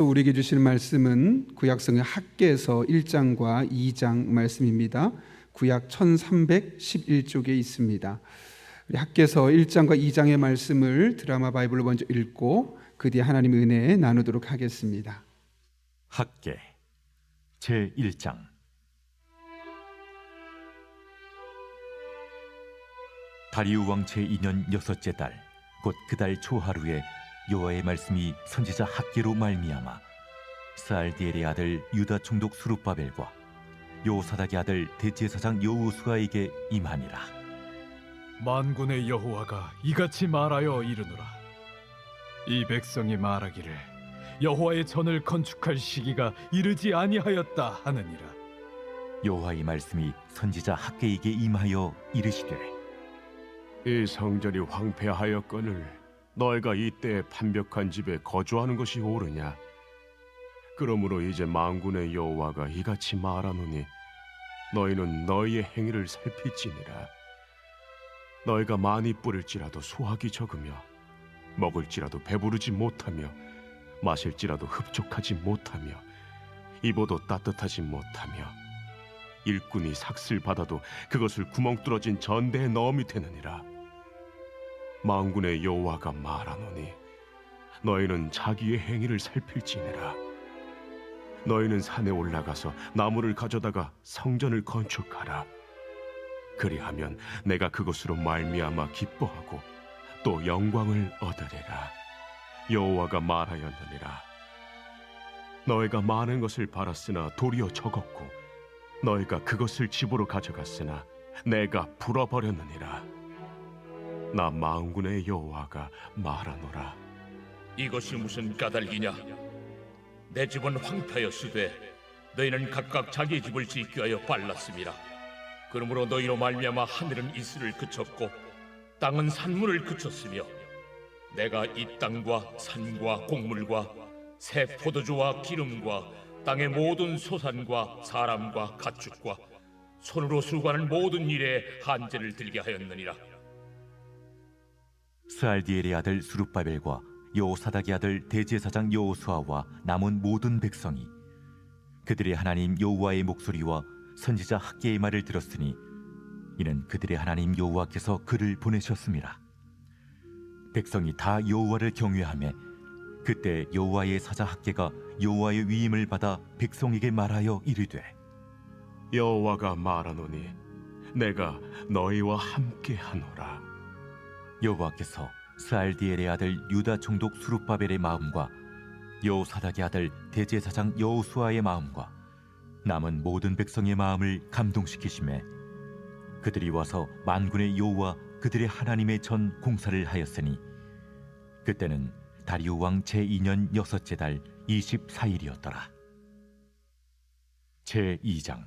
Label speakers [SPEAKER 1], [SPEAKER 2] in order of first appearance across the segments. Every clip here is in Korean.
[SPEAKER 1] 우리에게 주시는 말씀은 구약성의 학개서 1장과 2장 말씀입니다. 구약 1311쪽에 있습니다. 우리 학개서 1장과 2장의 말씀을 드라마 바이블로 먼저 읽고 그 뒤에 하나님의 은혜에 나누도록 하겠습니다.
[SPEAKER 2] 학개 제1장. 다리우 왕 제2년 여섯째 달 곧 그 달 초하루에 여호와의 말씀이 선지자 학개로 말미암아 스알디엘의 아들 유다 총독 스룹바벨과 요사닥의 아들 대제사장 여호수아에게 임하니라.
[SPEAKER 3] 만군의 여호와가 이같이 말하여 이르노라. 이 백성이 말하기를 여호와의 전을 건축할 시기가 이르지 아니하였다 하느니라.
[SPEAKER 2] 여호와의 말씀이 선지자 학개에게 임하여 이르시되,
[SPEAKER 4] 이 성전이 황폐하였거늘 너희가 이때 판벽한 집에 거주하는 것이 옳으냐? 그러므로 이제 만군의 여호와가 이같이 말하노니 너희는 너희의 행위를 살필지니라. 너희가 많이 뿌릴지라도 수확이 적으며 먹을지라도 배부르지 못하며 마실지라도 흡족하지 못하며 입어도 따뜻하지 못하며 일꾼이 삭슬 받아도 그것을 구멍 뚫어진 전대에 넣음이 되느니라. 만군의 여호와가 말하노니 너희는 자기의 행위를 살필지니라. 너희는 산에 올라가서 나무를 가져다가 성전을 건축하라. 그리하면 내가 그것으로 말미암아 기뻐하고 또 영광을 얻으리라. 여호와가 말하였느니라. 너희가 많은 것을 바랐으나 도리어 적었고 너희가 그것을 집으로 가져갔으나 내가 불어버렸느니라. 나 만군의 여호와가 말하노라.
[SPEAKER 5] 이것이 무슨 까닭이냐? 내 집은 황폐하였으되 너희는 각각 자기 집을 짓기 위하여 빨랐음이라. 그러므로 너희로 말미암아 하늘은 이슬을 그쳤고 땅은 산물을 그쳤으며 내가 이 땅과 산과 곡물과 새 포도주와 기름과 땅의 모든 소산과 사람과 가축과 손으로 수고하는 모든 일에 한제를 들게 하였느니라.
[SPEAKER 2] 스알디엘의 아들 스룹바벨과 여호사닥의 아들 대제사장 여호수아와 남은 모든 백성이 그들의 하나님 여호와의 목소리와 선지자 학개의 말을 들었으니 이는 그들의 하나님 여호와께서 그를 보내셨습니다. 백성이 다 여호와를 경외하며 그때 여호와의 사자 학개가 여호와의 위임을 받아 백성에게 말하여 이르되,
[SPEAKER 4] 여호와가 말하노니 내가 너희와 함께 하노라.
[SPEAKER 2] 여호와께서 스알디엘의 아들 유다 총독 스룹바벨의 마음과 여호사닥의 아들 대제사장 여호수아의 마음과 남은 모든 백성의 마음을 감동시키시매 그들이 와서 만군의 여호와 그들의 하나님의 전 공사를 하였으니 그때는 다리우 왕 제2년 여섯째 달 24일이었더라. 제2장.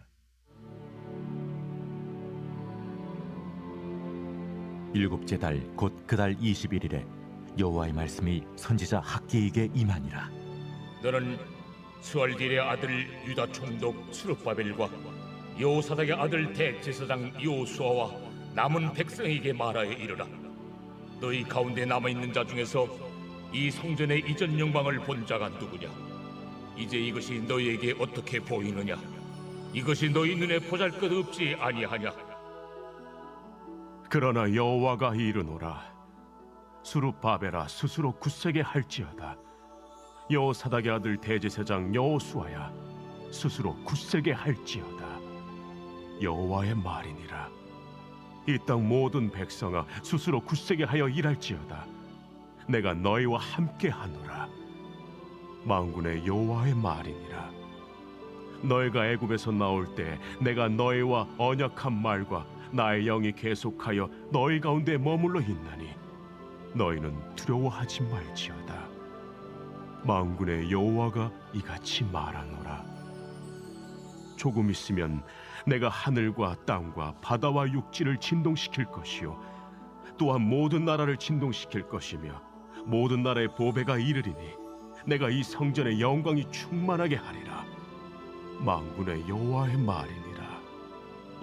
[SPEAKER 2] 일곱째 달 곧 그 달 21일에 여호와의 말씀이 선지자 학개에게 임하니라.
[SPEAKER 5] 너는 스알디엘의 아들 유다 총독 스룹바벨과 여호사닥의 아들 대제사장 여호수아와 남은 백성에게 말하여 이르라. 너희 가운데 남아있는 자 중에서 이 성전의 이전 영광을 본 자가 누구냐? 이제 이것이 너희에게 어떻게 보이느냐? 이것이 너희 눈에 보잘것없지 아니하냐?
[SPEAKER 4] 그러나 여호와가 이르노라. 스룹바벨아 스스로 굳세게 할지어다. 여호사닥의 아들 대제사장 여호수아야 스스로 굳세게 할지어다. 여호와의 말이니라. 이 땅 모든 백성아 스스로 굳세게 하여 일할지어다. 내가 너희와 함께 하노라. 만군의 여호와의 말이니라. 너희가 애굽에서 나올 때 내가 너희와 언약한 말과 나의 영이 계속하여 너희 가운데 머물러 있나니 너희는 두려워하지 말지어다. 만군의 여호와가 이같이 말하노라. 조금 있으면 내가 하늘과 땅과 바다와 육지를 진동시킬 것이요 또한 모든 나라를 진동시킬 것이며 모든 나라의 보배가 이르리니 내가 이 성전의 영광이 충만하게 하리라. 만군의 여호와의 말이니라.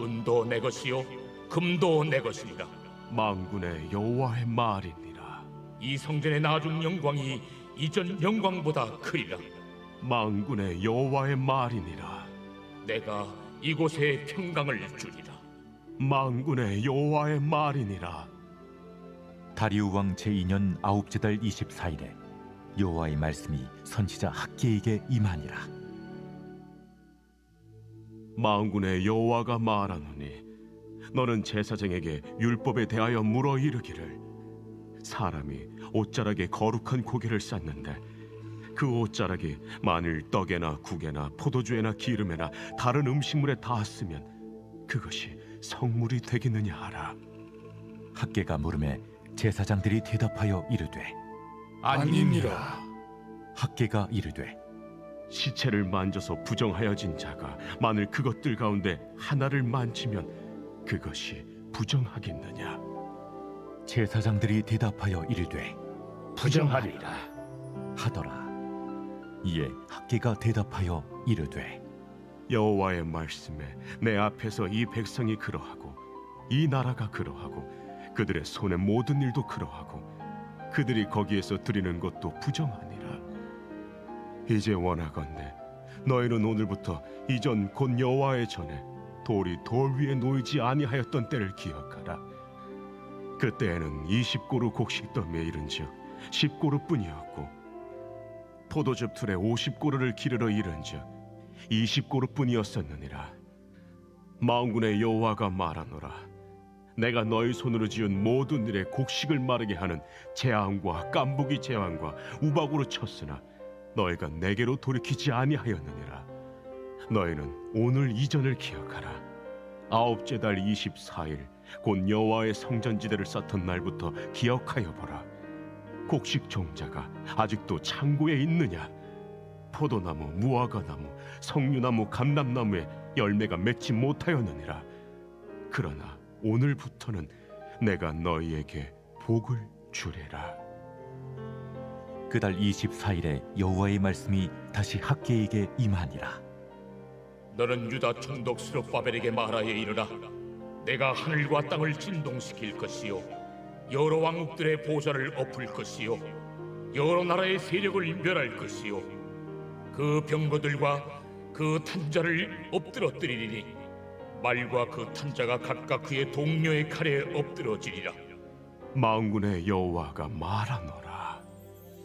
[SPEAKER 5] 은도 내 것이요 금도 내 것이니라.
[SPEAKER 4] 만군의 여호와의 말이니라.
[SPEAKER 5] 이 성전의 나중 영광이 이전 영광보다 크리라.
[SPEAKER 4] 만군의 여호와의 말이니라.
[SPEAKER 5] 내가 이곳에 평강을 주리라.
[SPEAKER 4] 만군의 여호와의 말이니라.
[SPEAKER 2] 다리우 왕 제2년 아홉째 달 24일에 여호와의 말씀이 선지자 학개에게 임하니라.
[SPEAKER 4] 만군의 여호와가 말하노니 너는 제사장에게 율법에 대하여 물어 이르기를, 사람이 옷자락에 거룩한 고기를 쌓는데 그 옷자락이 만일 떡에나 국에나 포도주에나 기름에나 다른 음식물에 닿았으면 그것이 성물이 되겠느냐 하라.
[SPEAKER 2] 학개가 물음에 제사장들이 대답하여 이르되
[SPEAKER 3] 아니니라.
[SPEAKER 2] 학개가 이르되
[SPEAKER 4] 시체를 만져서 부정하여진 자가 만일 그것들 가운데 하나를 만지면 그것이 부정하겠느냐.
[SPEAKER 2] 제사장들이 대답하여 이르되
[SPEAKER 5] 부정하리라.
[SPEAKER 2] 하더라. 이에 학개가 대답하여 이르되
[SPEAKER 4] 여호와의 말씀에 내 앞에서 이 백성이 그러하고 이 나라가 그러하고 그들의 손의 모든 일도 그러하고 그들이 거기에서 드리는 것도 부정하니라. 이제 원하건대 너희는 오늘부터 이전 곧 여호와의 전에 돌이 돌 위에 놓이지 아니하였던 때를 기억하라. 그때에는 20고루 곡식 더미에 이른즉 10고루뿐이었고 포도즙 틀에 50고루를 기르러 이른즉 20고루뿐이었었느니라. 만군의 여호와가 말하노라. 내가 너희 손으로 지은 모든 일에 곡식을 마르게 하는 재앙과 깐부기 재앙과 우박으로 쳤으나 너희가 내게로 돌이키지 아니하였느니라. 너희는 오늘 이전을 기억하라. 아홉째 달 24일 곧 여호와의 성전지대를 쌓던 날부터 기억하여 보라. 곡식 종자가 아직도 창고에 있느냐? 포도나무, 무화과나무, 석류나무, 감람나무에 열매가 맺지 못하였느니라. 그러나 오늘부터는 내가 너희에게 복을 주리라.
[SPEAKER 2] 그달 24일에 여호와의 말씀이 다시 학개에게 임하니라.
[SPEAKER 5] 너는 유다 총독 스룹바벨에게 말하여 이르라. 내가 하늘과 땅을 진동시킬 것이요 여러 왕국들의 보좌를 엎을 것이요 여러 나라의 세력을 멸할 것이요 그 병거들과 그 탄자를 엎드러뜨리리니 말과 그 탄자가 각각 그의 동료의 칼에 엎드러지리라.
[SPEAKER 4] 만군의 여호와가 말하노라.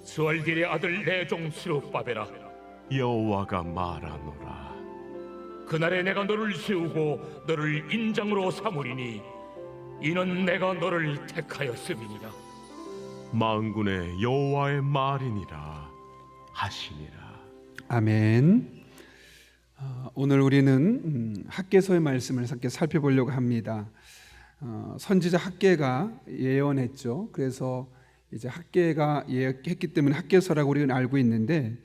[SPEAKER 5] 스알겔의 아들 내 종 스룹바벨아,
[SPEAKER 4] 여호와가 말하노라.
[SPEAKER 5] 그날에 내가 너를 세우고 너를 인장으로 삼으리니 이는 내가 너를 택하였음이니라.
[SPEAKER 4] 만군의 여호와의 말이니라 하시니라.
[SPEAKER 1] 아멘. 오늘 우리는 학개서의 말씀을 함께 살펴보려고 합니다. 선지자 학개가 예언했죠. 그래서 이제 학개가 예언했기 때문에 학개서라고 우리는 알고 있는데,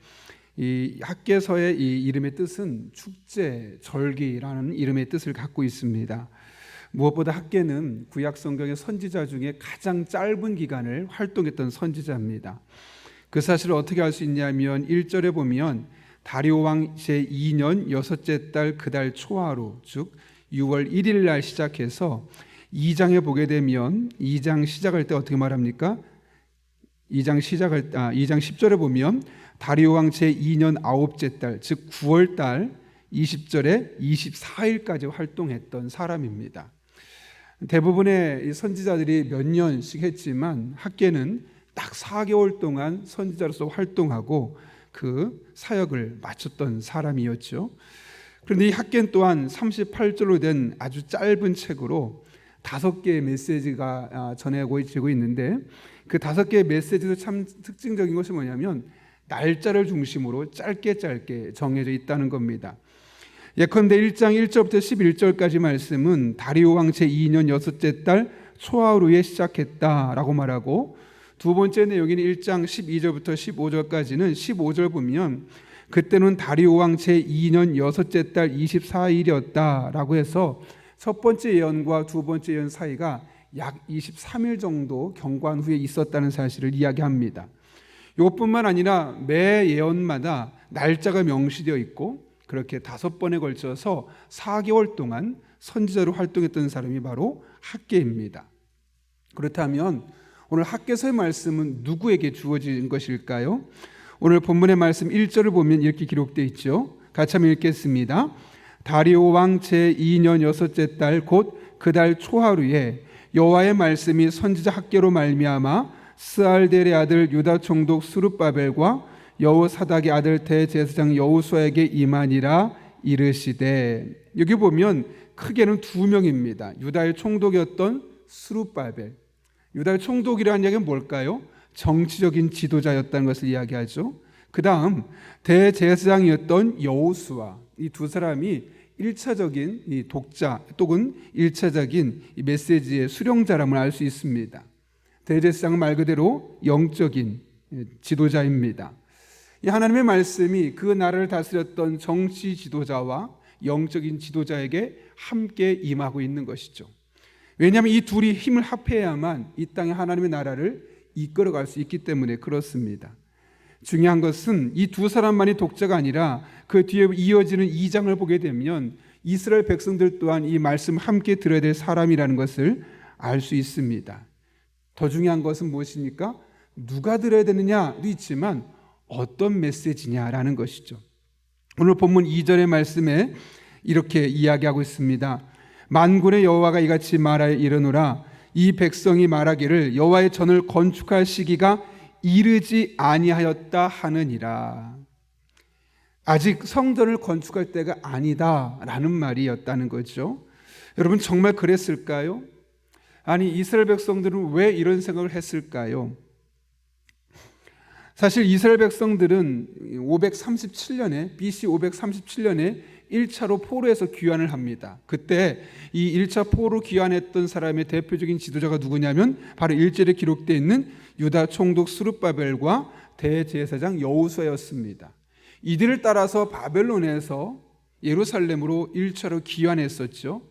[SPEAKER 1] 이 학개서의 이 이름의 뜻은 축제, 절기라는 이름의 뜻을 갖고 있습니다. 무엇보다 학개는 구약 성경의 선지자 중에 가장 짧은 기간을 활동했던 선지자입니다. 그 사실을 어떻게 알 수 있냐면 1절에 보면 다리오 왕 제2년 여섯째 달 그 달 초하루, 즉 6월 1일 날 시작해서 2장에 보게 되면 2장 시작할 때 어떻게 말합니까? 2장 10절에 보면 다리오 왕 제2년 아홉째 달, 즉 9월 달 20절에 24일까지 활동했던 사람입니다. 대부분의 선지자들이 몇 년씩 했지만 학개는 딱 4개월 동안 선지자로서 활동하고 그 사역을 마쳤던 사람이었죠. 그런데 이 학개는 또한 38절로 된 아주 짧은 책으로 5개의 메시지가 전해지고 있는데, 그 5개의 메시지도 참 특징적인 것이 뭐냐면 날짜를 중심으로 짧게 정해져 있다는 겁니다. 예컨대 1장 1절부터 11절까지 말씀은 다리오 왕 제2년 여섯째 달 초하루에 시작했다라고 말하고, 두 번째 내용인 1장 12절부터 15절까지는 15절 보면 그때는 다리오 왕 제2년 여섯째 달 24일이었다라고 해서 첫 번째 예언과 두 번째 예언 사이가 약 23일 정도 경관 후에 있었다는 사실을 이야기합니다. 이것뿐만 아니라 매 예언마다 날짜가 명시되어 있고, 그렇게 5번에 걸쳐서 4개월 동안 선지자로 활동했던 사람이 바로 학개입니다. 그렇다면 오늘 학개서의 말씀은 누구에게 주어진 것일까요? 오늘 본문의 말씀 1절을 보면 이렇게 기록되어 있죠. 같이 한번 읽겠습니다. 다리오 왕 제2년 여섯째 달 곧 그 달 초하루에 여호와의 말씀이 선지자 학개로 말미암아 스알델의 아들 유다 총독 스룹바벨과 여호사닥의 아들 대제사장 여호수아에게 임하니라 이르시되, 여기 보면 크게는 두 명입니다. 유다의 총독이었던 스룹바벨. 유다의 총독이라는 얘기는 뭘까요? 정치적인 지도자였다는 것을 이야기하죠. 그 다음 대제사장이었던 여호수아. 이 두 사람이 1차적인 이 독자 또는 1차적인 이 메시지의 수령자람을 알 수 있습니다. 대제사장은 말 그대로 영적인 지도자입니다. 이 하나님의 말씀이 그 나라를 다스렸던 정치 지도자와 영적인 지도자에게 함께 임하고 있는 것이죠. 왜냐하면 이 둘이 힘을 합해야만 이 땅에 하나님의 나라를 이끌어갈 수 있기 때문에 그렇습니다. 중요한 것은 이 두 사람만이 독자가 아니라 그 뒤에 이어지는 2장을 보게 되면 이스라엘 백성들 또한 이 말씀을 함께 들어야 될 사람이라는 것을 알 수 있습니다. 더 중요한 것은 무엇입니까? 누가 들어야 되느냐도 있지만 어떤 메시지냐라는 것이죠. 오늘 본문 2절의 말씀에 이렇게 이야기하고 있습니다. 만군의 여호와가 이같이 말하여 이르노라. 이 백성이 말하기를 여호와의 전을 건축할 시기가 이르지 아니하였다 하느니라. 아직 성전을 건축할 때가 아니다라는 말이었다는 거죠. 여러분, 정말 그랬을까요? 아니, 이스라엘 백성들은 왜 이런 생각을 했을까요? 사실 이스라엘 백성들은 537년에 BC 537년에 1차로 포로에서 귀환을 합니다. 그때 이 1차 포로 귀환했던 사람의 대표적인 지도자가 누구냐면 바로 1절에 기록되어 있는 유다 총독 스룹바벨과 대제사장 여호수아였습니다. 이들을 따라서 바벨론에서 예루살렘으로 1차로 귀환했었죠.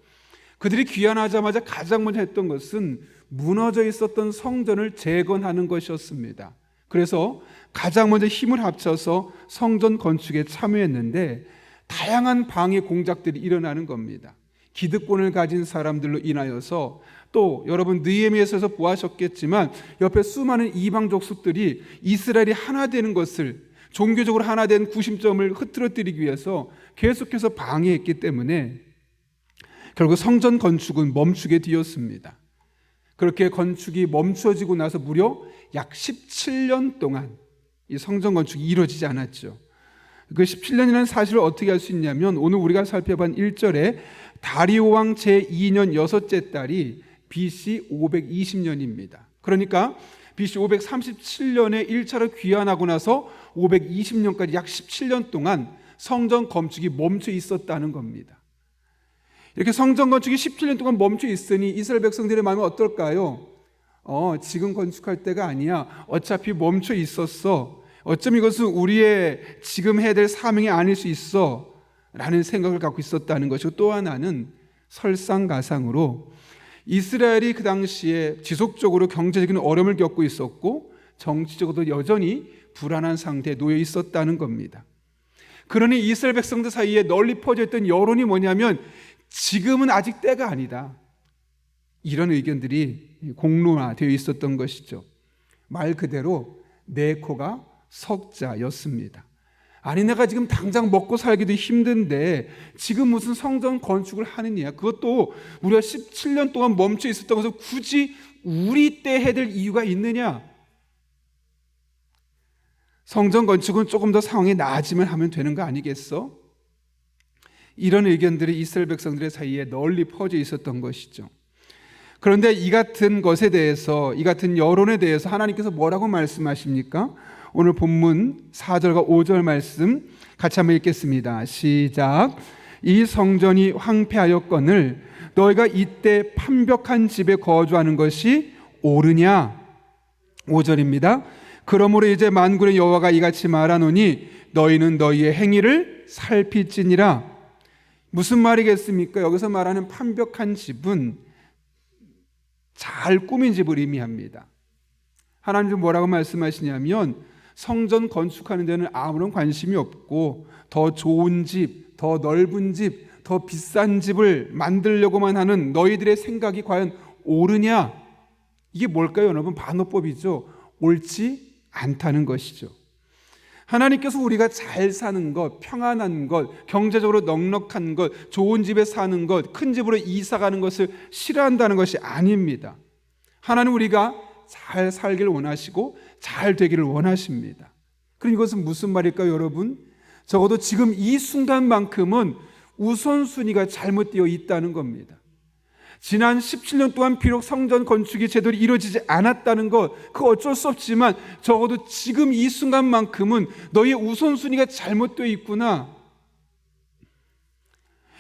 [SPEAKER 1] 그들이 귀환하자마자 가장 먼저 했던 것은 무너져 있었던 성전을 재건하는 것이었습니다. 그래서 가장 먼저 힘을 합쳐서 성전 건축에 참여했는데 다양한 방해 공작들이 일어나는 겁니다. 기득권을 가진 사람들로 인하여서, 또 여러분 느헤미야서에서 보아하셨겠지만 옆에 수많은 이방 족속들이 이스라엘이 하나 되는 것을, 종교적으로 하나 된 구심점을 흐트러뜨리기 위해서 계속해서 방해했기 때문에 결국 성전 건축은 멈추게 되었습니다. 그렇게 건축이 멈춰지고 나서 무려 약 17년 동안 이 성전 건축이 이루어지지 않았죠. 그 17년이라는 사실을 어떻게 알 수 있냐면 오늘 우리가 살펴본 1절에 다리오 왕 제2년 여섯째 달이 BC 520년입니다. 그러니까 BC 537년에 1차로 귀환하고 나서 520년까지 약 17년 동안 성전 건축이 멈춰 있었다는 겁니다. 이렇게 성전 건축이 17년 동안 멈춰 있으니 이스라엘 백성들의 마음이 어떨까요? 지금 건축할 때가 아니야. 어차피 멈춰 있었어. 어쩜 이것은 우리의 지금 해야 될 사명이 아닐 수 있어 라는 생각을 갖고 있었다는 것이고, 또 하나는 설상가상으로 이스라엘이 그 당시에 지속적으로 경제적인 어려움을 겪고 있었고 정치적으로도 여전히 불안한 상태에 놓여 있었다는 겁니다. 그러니 이스라엘 백성들 사이에 널리 퍼져 있던 여론이 뭐냐면 지금은 아직 때가 아니다, 이런 의견들이 공론화되어 있었던 것이죠. 말 그대로 내 코가 석자였습니다. 아니, 내가 지금 당장 먹고 살기도 힘든데 지금 무슨 성전 건축을 하느냐, 그것도 우리가 17년 동안 멈춰 있었던 것을 굳이 우리 때 해야 될 이유가 있느냐, 성전 건축은 조금 더 상황이 나아지면 하면 되는 거 아니겠어? 이런 의견들이 이스라엘 백성들의 사이에 널리 퍼져 있었던 것이죠. 그런데 이 같은 것에 대해서, 이 같은 여론에 대해서 하나님께서 뭐라고 말씀하십니까? 오늘 본문 4절과 5절 말씀 같이 한번 읽겠습니다. 시작. 이 성전이 황폐하였거늘 너희가 이때 판벽한 집에 거주하는 것이 옳으냐? 5절입니다. 그러므로 이제 만군의 여호와가 이같이 말하노니 너희는 너희의 행위를 살필지니라. 무슨 말이겠습니까? 여기서 말하는 판벽한 집은 잘 꾸민 집을 의미합니다. 하나님은 뭐라고 말씀하시냐면 성전 건축하는 데는 아무런 관심이 없고 더 좋은 집, 더 넓은 집, 더 비싼 집을 만들려고만 하는 너희들의 생각이 과연 옳으냐? 이게 뭘까요, 여러분? 반어법이죠. 옳지 않다는 것이죠. 하나님께서 우리가 잘 사는 것, 평안한 것, 경제적으로 넉넉한 것, 좋은 집에 사는 것, 큰 집으로 이사 가는 것을 싫어한다는 것이 아닙니다. 하나님 우리가 잘 살기를 원하시고 잘 되기를 원하십니다. 그럼 이것은 무슨 말일까요, 여러분? 적어도 지금 이 순간만큼은 우선순위가 잘못되어 있다는 겁니다. 지난 17년 동안 비록 성전 건축이 제대로 이루어지지 않았다는 것, 그거 어쩔 수 없지만 적어도 지금 이 순간만큼은 너희의 우선순위가 잘못되어 있구나.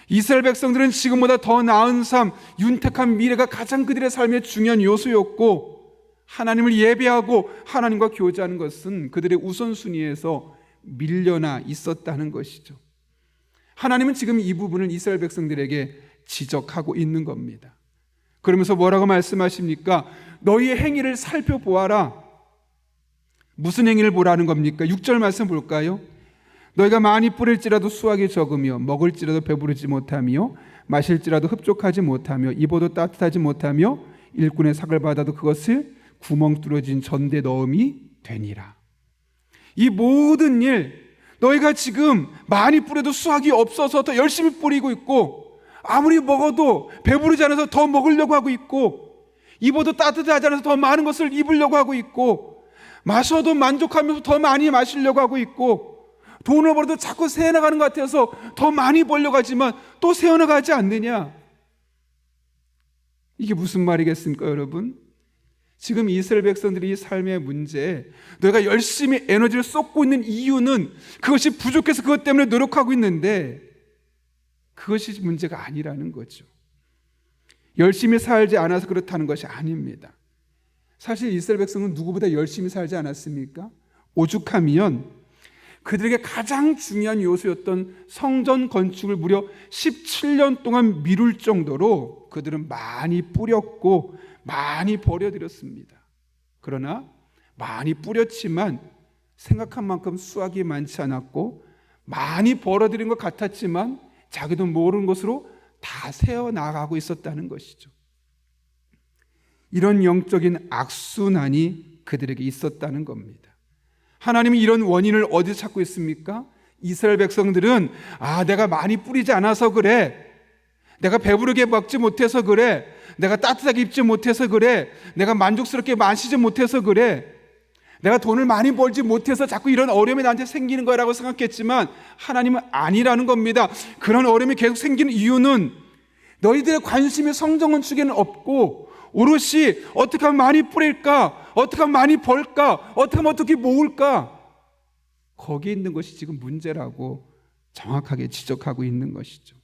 [SPEAKER 1] 이스라엘 백성들은 지금보다 더 나은 삶, 윤택한 미래가 가장 그들의 삶의 중요한 요소였고, 하나님을 예배하고 하나님과 교제하는 것은 그들의 우선순위에서 밀려나 있었다는 것이죠. 하나님은 지금 이 부분을 이스라엘 백성들에게 지적하고 있는 겁니다. 그러면서 뭐라고 말씀하십니까? 너희의 행위를 살펴보아라. 무슨 행위를 보라는 겁니까? 6절 말씀 볼까요? 너희가 많이 뿌릴지라도 수확이 적으며 먹을지라도 배부르지 못하며 마실지라도 흡족하지 못하며 입어도 따뜻하지 못하며 일꾼의 삭을 받아도 그것을 구멍 뚫어진 전대 넣음이 되니라. 이 모든 일, 너희가 지금 많이 뿌려도 수확이 없어서 더 열심히 뿌리고 있고, 아무리 먹어도 배부르지 않아서 더 먹으려고 하고 있고, 입어도 따뜻하지 않아서 더 많은 것을 입으려고 하고 있고, 마셔도 만족하면서 더 많이 마시려고 하고 있고, 돈을 벌어도 자꾸 새어나가는 것 같아서 더 많이 벌려고 하지만 또 새어나가지 않느냐. 이게 무슨 말이겠습니까, 여러분? 지금 이스라엘 백성들이 이 삶의 문제, 너희가 열심히 에너지를 쏟고 있는 이유는 그것이 부족해서 그것 때문에 노력하고 있는데 그것이 문제가 아니라는 거죠. 열심히 살지 않아서 그렇다는 것이 아닙니다. 사실 이스라엘 백성은 누구보다 열심히 살지 않았습니까? 오죽하면 그들에게 가장 중요한 요소였던 성전 건축을 무려 17년 동안 미룰 정도로 그들은 많이 뿌렸고 많이 버려들였습니다. 그러나 많이 뿌렸지만 생각한 만큼 수확이 많지 않았고, 많이 벌어들인 것 같았지만 자기도 모르는 것으로 다 새어나가고 있었다는 것이죠. 이런 영적인 악순환이 그들에게 있었다는 겁니다. 하나님이 이런 원인을 어디서 찾고 있습니까? 이스라엘 백성들은 내가 많이 뿌리지 않아서 그래, 내가 배부르게 먹지 못해서 그래, 내가 따뜻하게 입지 못해서 그래, 내가 만족스럽게 마시지 못해서 그래, 내가 돈을 많이 벌지 못해서 자꾸 이런 어려움이 나한테 생기는 거라고 생각했지만 하나님은 아니라는 겁니다. 그런 어려움이 계속 생기는 이유는 너희들의 관심이 성전 건축에는 없고 오롯이 어떻게 하면 많이 뿌릴까, 어떻게 하면 많이 벌까, 어떻게 하면 어떻게 모을까, 거기에 있는 것이 지금 문제라고 정확하게 지적하고 있는 것이죠.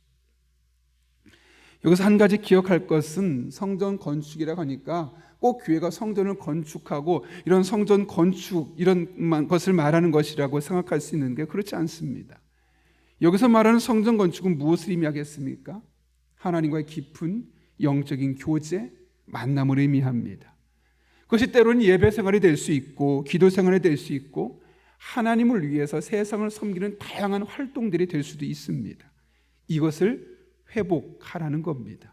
[SPEAKER 1] 여기서 한 가지 기억할 것은 성전 건축이라고 하니까 꼭 교회가 성전을 건축하고 이런 성전 건축 이런 것을 말하는 것이라고 생각할 수 있는데 그렇지 않습니다. 여기서 말하는 성전 건축은 무엇을 의미하겠습니까? 하나님과의 깊은 영적인 교제, 만남을 의미합니다. 그것이 때로는 예배 생활이 될 수 있고 기도 생활이 될 수 있고 하나님을 위해서 세상을 섬기는 다양한 활동들이 될 수도 있습니다. 이것을 회복하라는 겁니다.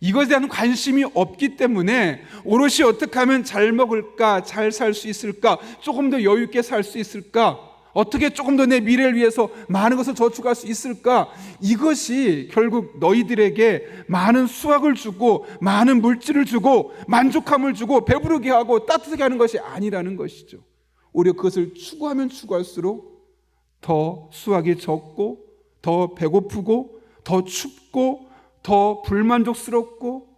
[SPEAKER 1] 이것에 대한 관심이 없기 때문에 오롯이 어떻게 하면 잘 먹을까, 잘 살 수 있을까, 조금 더 여유 있게 살 수 있을까, 어떻게 조금 더 내 미래를 위해서 많은 것을 저축할 수 있을까, 이것이 결국 너희들에게 많은 수확을 주고 많은 물질을 주고 만족함을 주고 배부르게 하고 따뜻하게 하는 것이 아니라는 것이죠. 오히려 그것을 추구하면 추구할수록 더 수확이 적고 더 배고프고 더 춥고 더 불만족스럽고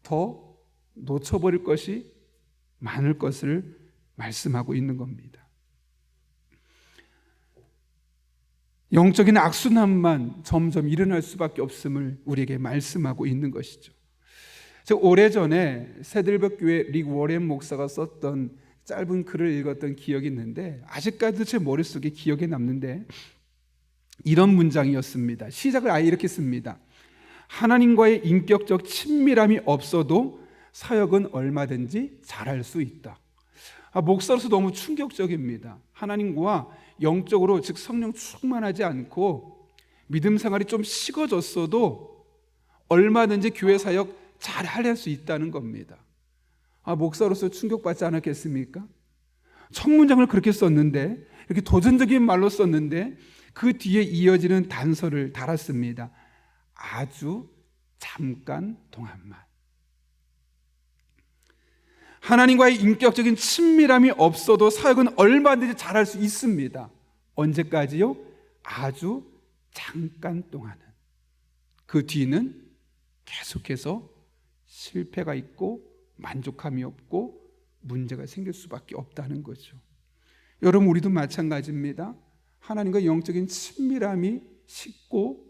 [SPEAKER 1] 더 놓쳐버릴 것이 많을 것을 말씀하고 있는 겁니다. 영적인 악순환만 점점 일어날 수밖에 없음을 우리에게 말씀하고 있는 것이죠. 제가 오래전에 새들벽 교회 릭 워렌 목사가 썼던 짧은 글을 읽었던 기억이 있는데 아직까지도 제 머릿속에 기억에 남는데 이런 문장이었습니다. 시작을 아예 이렇게 씁니다. 하나님과의 인격적 친밀함이 없어도 사역은 얼마든지 잘할 수 있다. 목사로서 너무 충격적입니다. 하나님과 영적으로 즉 성령 충만하지 않고 믿음 생활이 좀 식어졌어도 얼마든지 교회 사역 잘 할 수 있다는 겁니다. 목사로서 충격받지 않았겠습니까? 첫 문장을 그렇게 썼는데, 이렇게 도전적인 말로 썼는데 그 뒤에 이어지는 단서를 달았습니다. 아주 잠깐 동안만. 하나님과의 인격적인 친밀함이 없어도 사역은 얼마든지 잘할 수 있습니다. 언제까지요? 아주 잠깐 동안은. 그 뒤는 계속해서 실패가 있고 만족함이 없고 문제가 생길 수밖에 없다는 거죠. 여러분, 우리도 마찬가지입니다. 하나님과 영적인 친밀함이 식고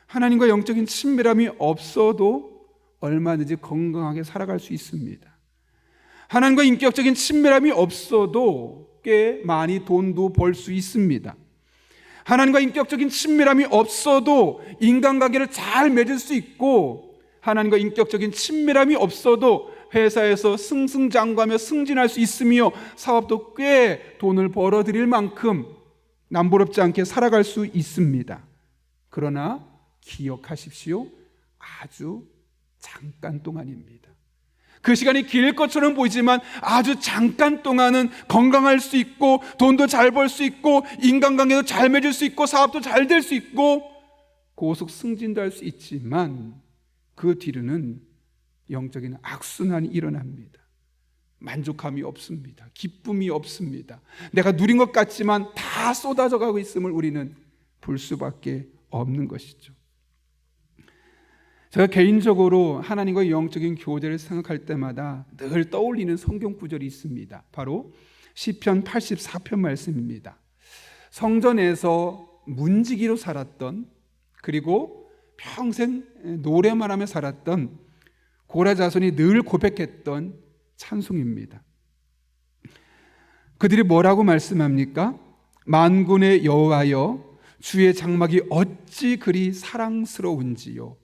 [SPEAKER 1] 하나님과 영적인 친밀함이 없어도 얼마든지 건강하게 살아갈 수 있습니다. 하나님과 인격적인 친밀함이 없어도 꽤 많이 돈도 벌 수 있습니다. 하나님과 인격적인 친밀함이 없어도 인간관계를 잘 맺을 수 있고, 하나님과 인격적인 친밀함이 없어도 회사에서 승승장구하며 승진할 수 있으며 사업도 꽤 돈을 벌어들일 만큼 남부럽지 않게 살아갈 수 있습니다. 그러나 기억하십시오. 아주 잠깐 동안입니다. 그 시간이 길 것처럼 보이지만 아주 잠깐 동안은 건강할 수 있고 돈도 잘 벌 수 있고 인간관계도 잘 맺을 수 있고 사업도 잘 될 수 있고 고속 승진도 할 수 있지만 그 뒤로는 영적인 악순환이 일어납니다. 만족함이 없습니다. 기쁨이 없습니다. 내가 누린 것 같지만 다 쏟아져 가고 있음을 우리는 볼 수밖에 없는 것이죠. 제가 개인적으로 하나님과의 영적인 교제를 생각할 때마다 늘 떠올리는 성경 구절이 있습니다. 바로 시편 84편 말씀입니다. 성전에서 문지기로 살았던, 그리고 평생 노래만 하며 살았던 고라 자손이 늘 고백했던 찬송입니다. 그들이 뭐라고 말씀합니까? 만군의 여호와여, 주의 장막이 어찌 그리 사랑스러운지요.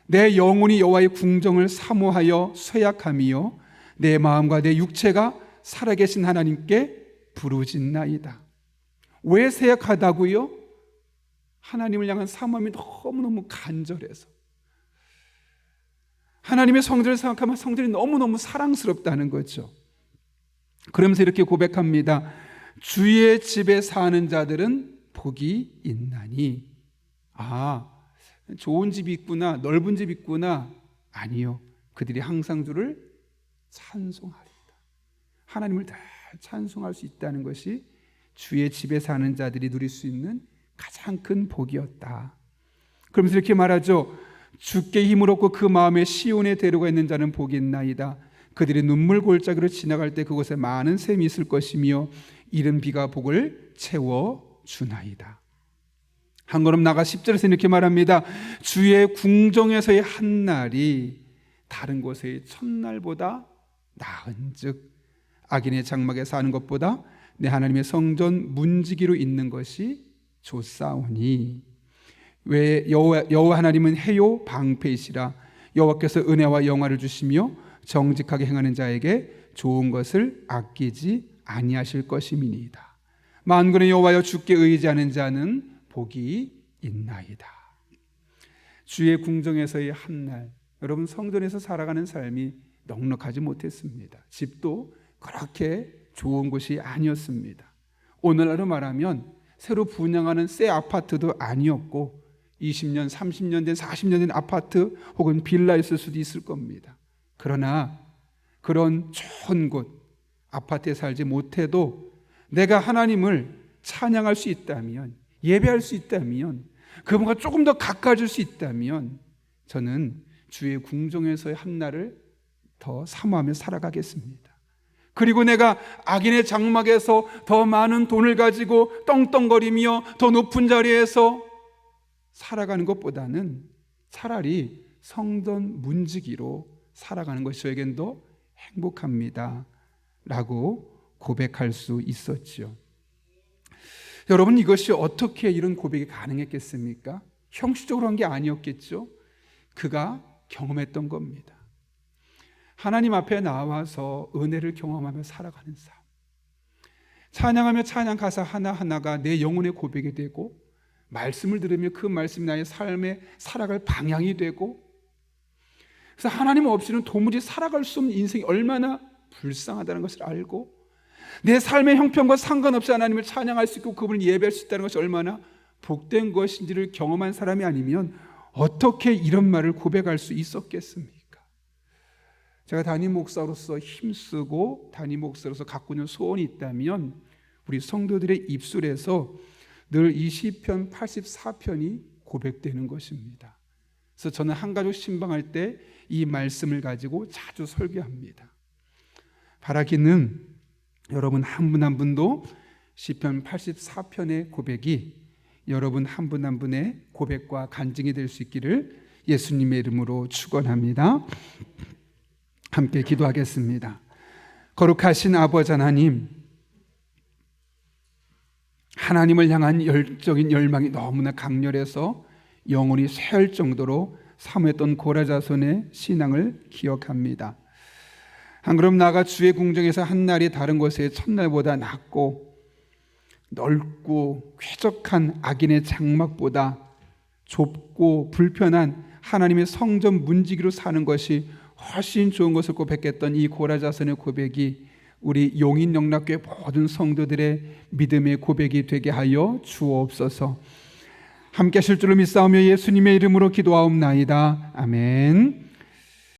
[SPEAKER 1] 내 영혼이 여호와의 궁정을 사모하여 쇠약함이요, 내 마음과 내 육체가 살아계신 하나님께 부르짖나이다. 왜 쇠약하다고요? 하나님을 향한 사모함이 너무너무 간절해서, 하나님의 성전을 생각하면 성전이 너무너무 사랑스럽다는 거죠. 그러면서 이렇게 고백합니다. 주의 집에 사는 자들은 복이 있나니. 좋은 집이 있구나, 넓은 집이 있구나. 아니요, 그들이 항상 주를 찬송하리다. 하나님을 다 찬송할 수 있다는 것이 주의 집에 사는 자들이 누릴 수 있는 가장 큰 복이었다. 그러면서 이렇게 말하죠. 주께 힘을 얻고 그 마음에 시온에 데려가 있는 자는 복이 있나이다. 그들이 눈물 골짜기로 지나갈 때 그곳에 많은 샘이 있을 것이며 이른 비가 복을 채워주나이다. 한 걸음 나가 10절에서 이렇게 말합니다. 주의 궁정에서의 한 날이 다른 곳의 첫날보다 나은즉 악인의 장막에 사는 것보다 내 하나님의 성전 문지기로 있는 것이 좋사오니. 왜 여호와 하나님은 해요 방패이시라. 여호와께서 은혜와 영화를 주시며 정직하게 행하는 자에게 좋은 것을 아끼지 아니하실 것임이니이다. 만군의 여호와여, 주께 의지하는 자는 복이 있나이다. 주의 궁정에서의 한 날, 여러분, 성전에서 살아가는 삶이 넉넉하지 못했습니다. 집도 그렇게 좋은 곳이 아니었습니다. 오늘날로 말하면 새로 분양하는 새 아파트도 아니었고 20년, 30년 된, 40년 된 아파트 혹은 빌라였을 수도 있을 겁니다. 그러나 그런 좋은 곳, 아파트에 살지 못해도 내가 하나님을 찬양할 수 있다면, 예배할 수 있다면, 그분과 조금 더 가까워질 수 있다면 저는 주의 궁정에서의 한 날을 더 사모하며 살아가겠습니다. 그리고 내가 악인의 장막에서 더 많은 돈을 가지고 떵떵거리며 더 높은 자리에서 살아가는 것보다는 차라리 성전 문지기로 살아가는 것이 저에겐 더 행복합니다 라고 고백할 수 있었죠. 여러분, 이것이 어떻게 이런 고백이 가능했겠습니까? 형식적으로 한 게 아니었겠죠. 그가 경험했던 겁니다. 하나님 앞에 나와서 은혜를 경험하며 살아가는 삶, 찬양하며 찬양 가사 하나하나가 내 영혼의 고백이 되고, 말씀을 들으며 그 말씀이 나의 삶에 살아갈 방향이 되고, 그래서 하나님 없이는 도무지 살아갈 수 없는 인생이 얼마나 불쌍하다는 것을 알고, 내 삶의 형편과 상관없이 하나님을 찬양할 수 있고 그분을 예배할 수 있다는 것이 얼마나 복된 것인지를 경험한 사람이 아니면 어떻게 이런 말을 고백할 수 있었겠습니까? 제가 담임 목사로서 힘쓰고 담임 목사로서 갖고 있는 소원이 있다면 우리 성도들의 입술에서 늘 이 시편 84편이 고백되는 것입니다. 그래서 저는 한가족 신방할 때 이 말씀을 가지고 자주 설교합니다. 바라기는 여러분 한 분 한 분도 시편 84편의 고백이 여러분 한 분 한 분의 고백과 간증이 될 수 있기를 예수님의 이름으로 축원합니다. 함께 기도하겠습니다. 거룩하신 아버지 하나님, 하나님을 향한 열정인 열망이 너무나 강렬해서 영혼이 쇠할 정도로 사모했던 고라자손의 신앙을 기억합니다. 한 걸음 나아가 주의 궁정에서 한 날이 다른 곳의 첫날보다 낫고 넓고 쾌적한 악인의 장막보다 좁고 불편한 하나님의 성전 문지기로 사는 것이 훨씬 좋은 것을 고백했던 이 고라자손의 고백이 우리 용인영락교회 모든 성도들의 믿음의 고백이 되게 하여 주옵소서. 함께 하실 줄로 믿사오며 예수님의 이름으로 기도하옵나이다. 아멘.